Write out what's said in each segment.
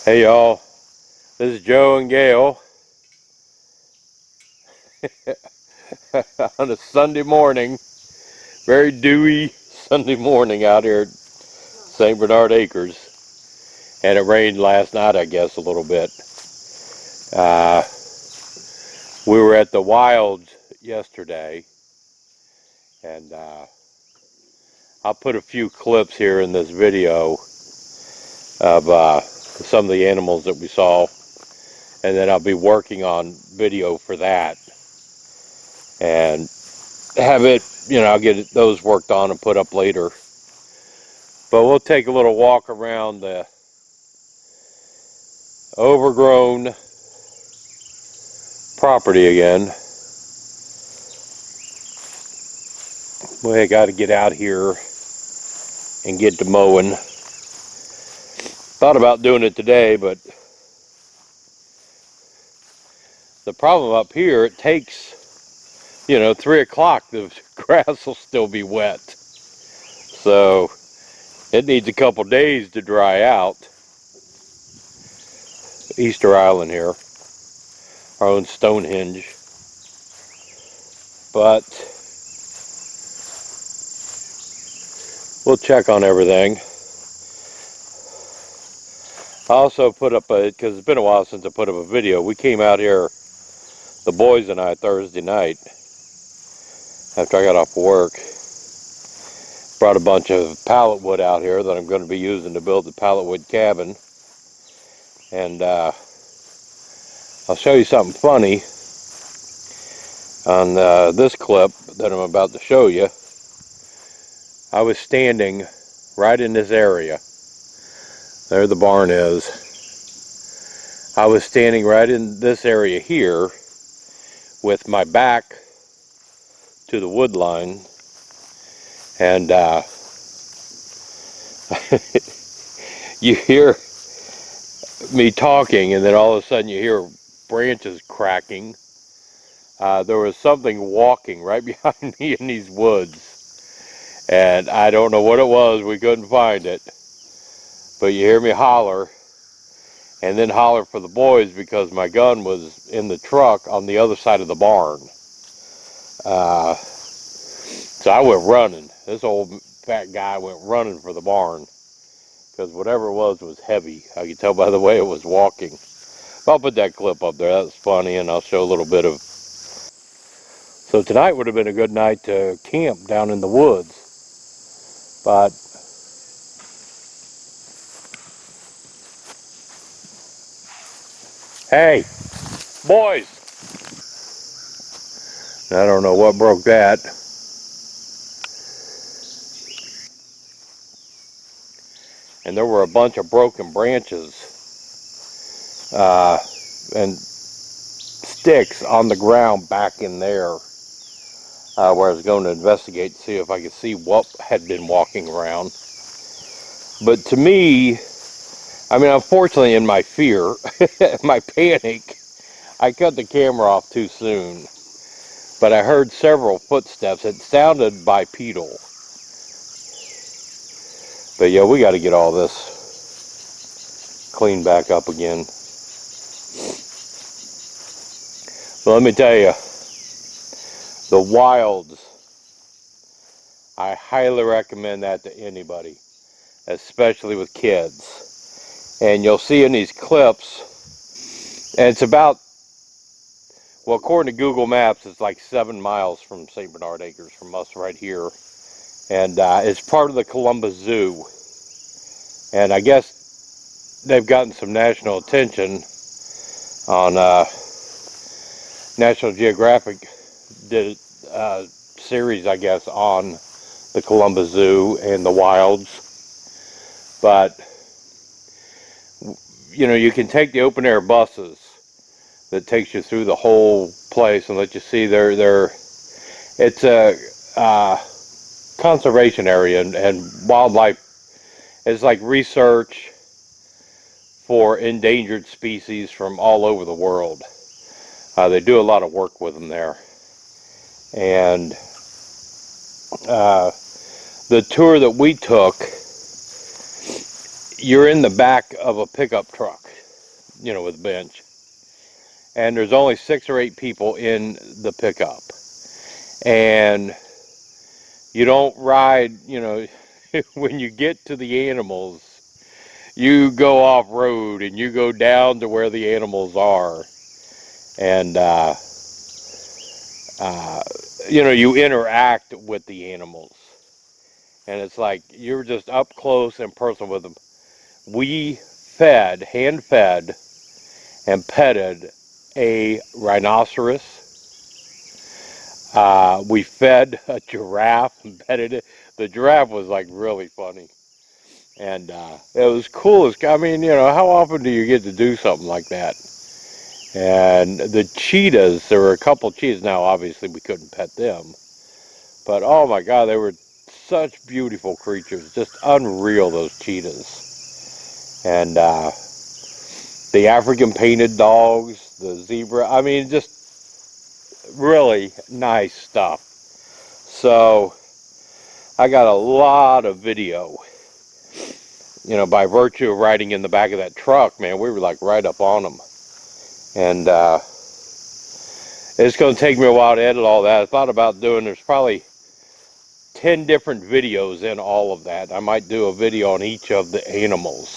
Hey y'all, this is Joe and Gail on a Sunday morning, very dewy Sunday morning out here at St. Bernard Acres. And it rained last night, I guess, a little bit. We were at the Wilds yesterday, and I'll put a few clips here in this video of some of the animals that we saw, and then I'll be working on video for that. And have it, I'll get those worked on and put up later. But we'll take a little walk around the overgrown property again. We got to get out here and get to mowing. Thought about doing it today, but the problem up here, it takes, 3 o'clock, the grass will still be wet. So it needs a couple days to dry out. Easter Island here, our own Stonehenge. But we'll check on everything. I also put up because it's been a while since I put up a video. We came out here, the boys and I, Thursday night after I got off work. Brought a bunch of pallet wood out here that I'm going to be using to build the pallet wood cabin. And I'll show you something funny on this clip that I'm about to show you. I was standing right in this area. There the barn is. I was standing right in this area here with my back to the wood line, and you hear me talking, and then all of a sudden you hear branches cracking. There was something walking right behind me in these woods, and I don't know what it was. We couldn't find it, but you hear me holler, and then holler for the boys because my gun was in the truck on the other side of the barn. So I went running. This old fat guy went running for the barn because whatever it was heavy. I could tell by the way it was walking. I'll put that clip up there. That's funny, and I'll show a little bit of. So tonight would have been a good night to camp down in the woods, but hey, boys! I don't know what broke that. And there were a bunch of broken branches and sticks on the ground back in there where I was going to investigate to see if I could see what had been walking around. But to me, unfortunately in my fear, my panic, I cut the camera off too soon. But I heard several footsteps. It sounded bipedal. But yeah, we got to get all this cleaned back up again. So let me tell you, the Wilds, I highly recommend that to anybody, especially with kids. And you'll see in these clips, and it's about, well, according to Google Maps, it's like 7 miles from St. Bernard Acres from us right here. And it's part of the Columbus Zoo. And I guess they've gotten some national attention on National Geographic did a series, I guess, on the Columbus Zoo and the Wilds. But, you can take the open air buses that takes you through the whole place and let you see it's a conservation area, and wildlife is like research for endangered species from all over the world. They do a lot of work with them there. And the tour that we took, you're in the back of a pickup truck, you know, with a bench, and there's only 6 or 8 people in the pickup, and you don't ride, you know, when you get to the animals, you go off road and you go down to where the animals are, and you know, you interact with the animals, and it's like you're just up close and personal with them. We hand fed and petted a rhinoceros. We fed a giraffe and petted it. The giraffe was like really funny. And it was cool. I mean, you know, how often do you get to do something like that? And the cheetahs, there were a couple cheetahs. Now, obviously, we couldn't pet them. But, oh my God, they were such beautiful creatures. Just unreal, those cheetahs. And the African painted dogs, the zebra. I mean, just really nice stuff. So, I got a lot of video. You know, by virtue of riding in the back of that truck, man, we were like right up on them. And it's going to take me a while to edit all that. I thought about there's probably 10 different videos in all of that. I might do a video on each of the animals.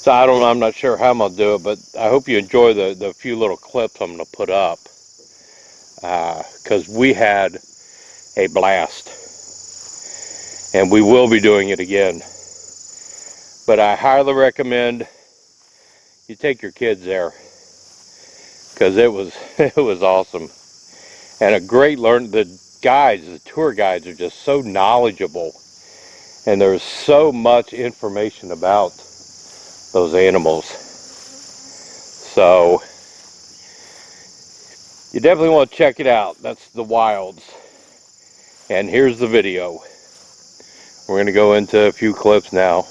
So I'm not sure how I'm going to do it, but I hope you enjoy the few little clips I'm going to put up. Because we had a blast. And we will be doing it again. But I highly recommend you take your kids there, because it was awesome. And a great the tour guides are just so knowledgeable, and there's so much information about those animals. So you definitely want to check it out. That's the wilds. And here's the video. We're going to go into a few clips now.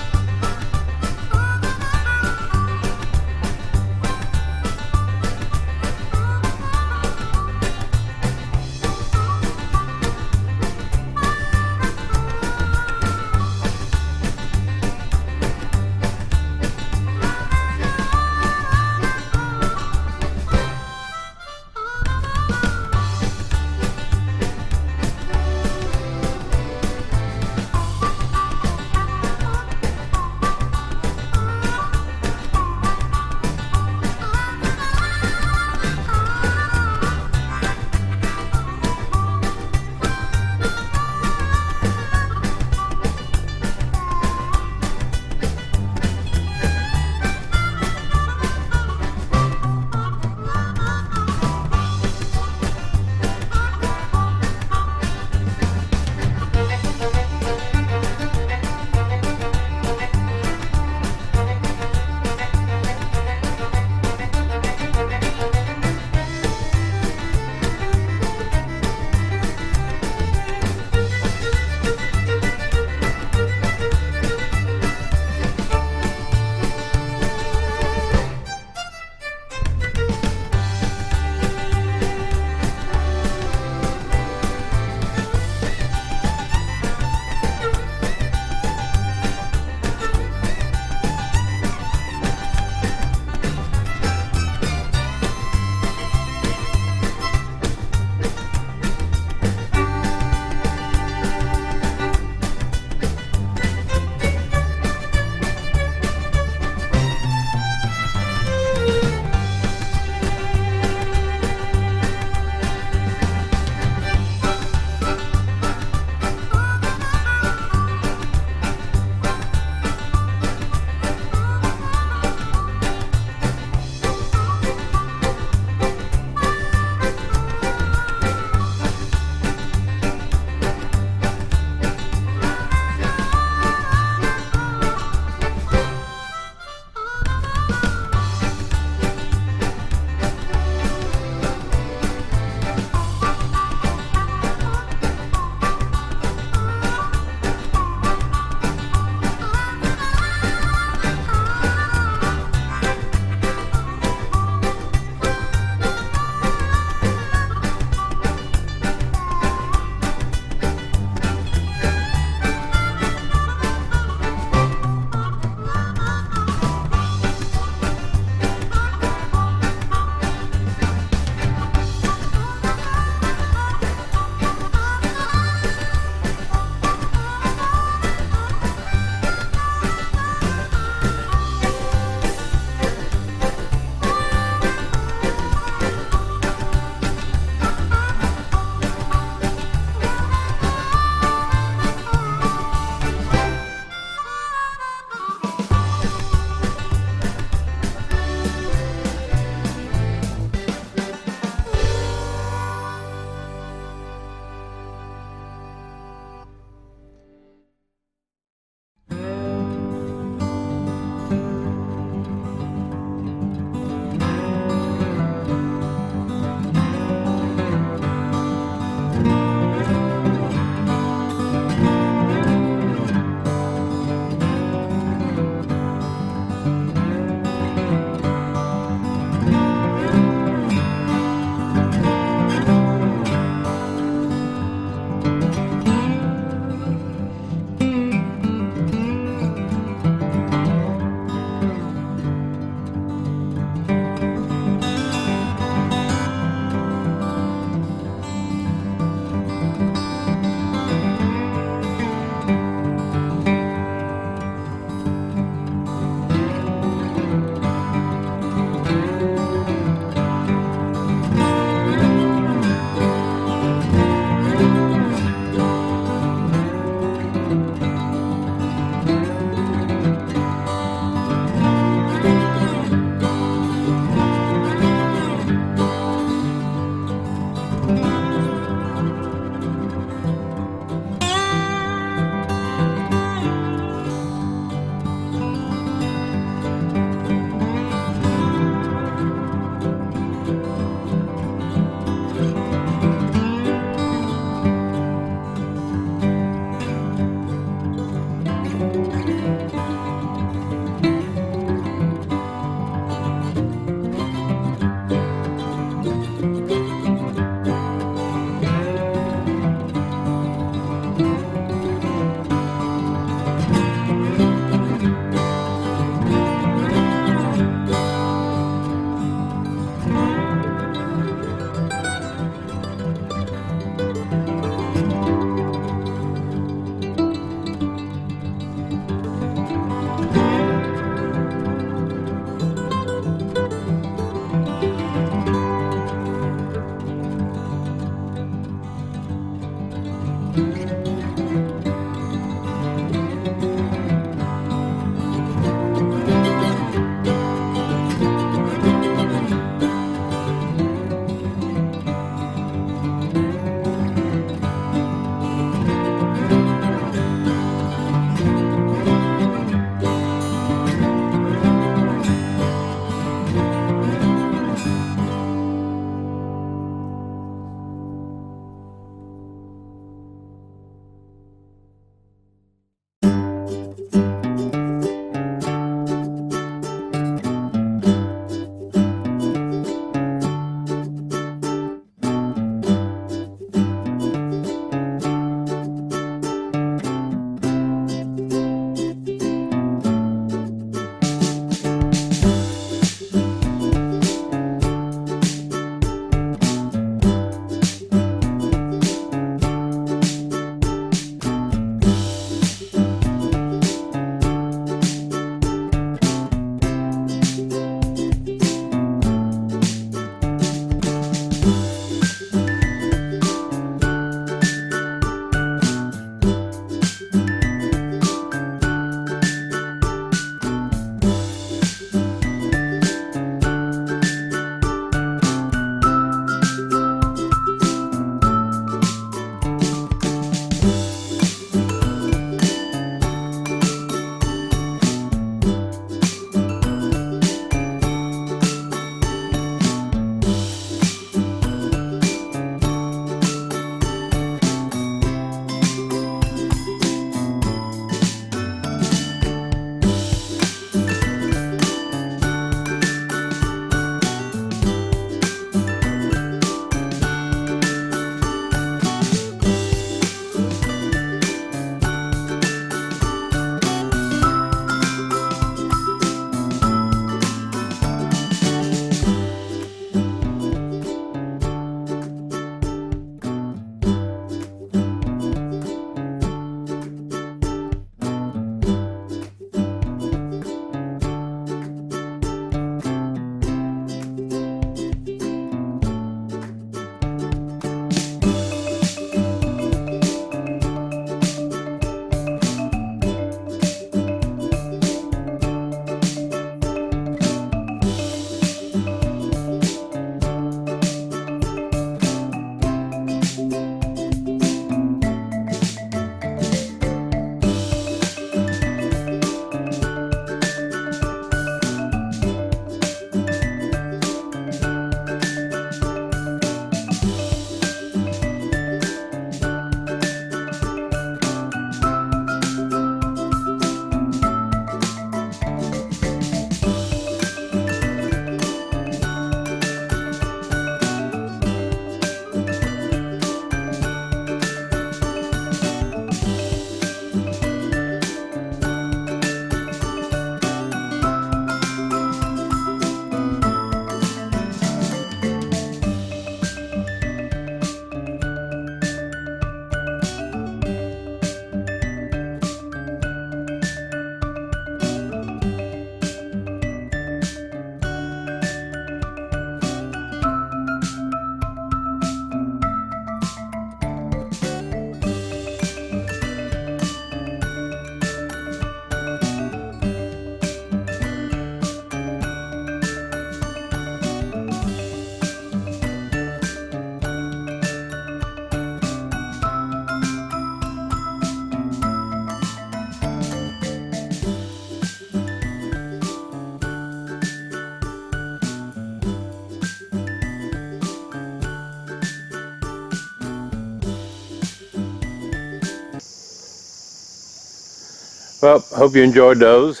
Well, hope you enjoyed those.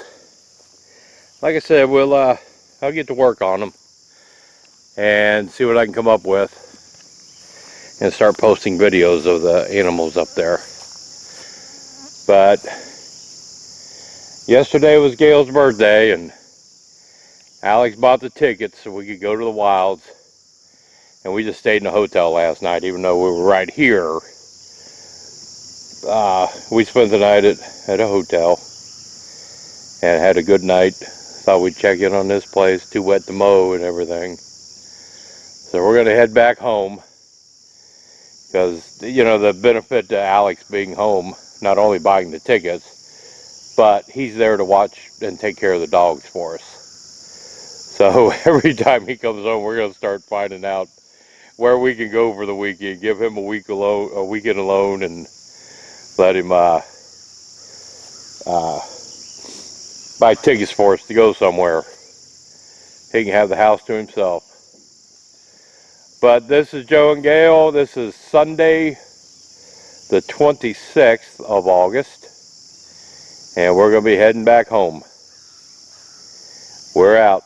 Like I said, I'll get to work on them and see what I can come up with and start posting videos of the animals up there. But yesterday was Gail's birthday, and Alex bought the tickets so we could go to the wilds, and we just stayed in a hotel last night, even though we were right here. We spent the night at a hotel and had a good night. Thought we'd check in on this place, too wet to mow and everything. So we're going to head back home because, you know, the benefit to Alex being home, not only buying the tickets, but he's there to watch and take care of the dogs for us. So every time he comes home, we're going to start finding out where we can go for the weekend, give him a weekend alone, and let him buy tickets for us to go somewhere. He can have the house to himself. But this is Joe and Gail. This is Sunday, the 26th of August, and we're going to be heading back home. We're out.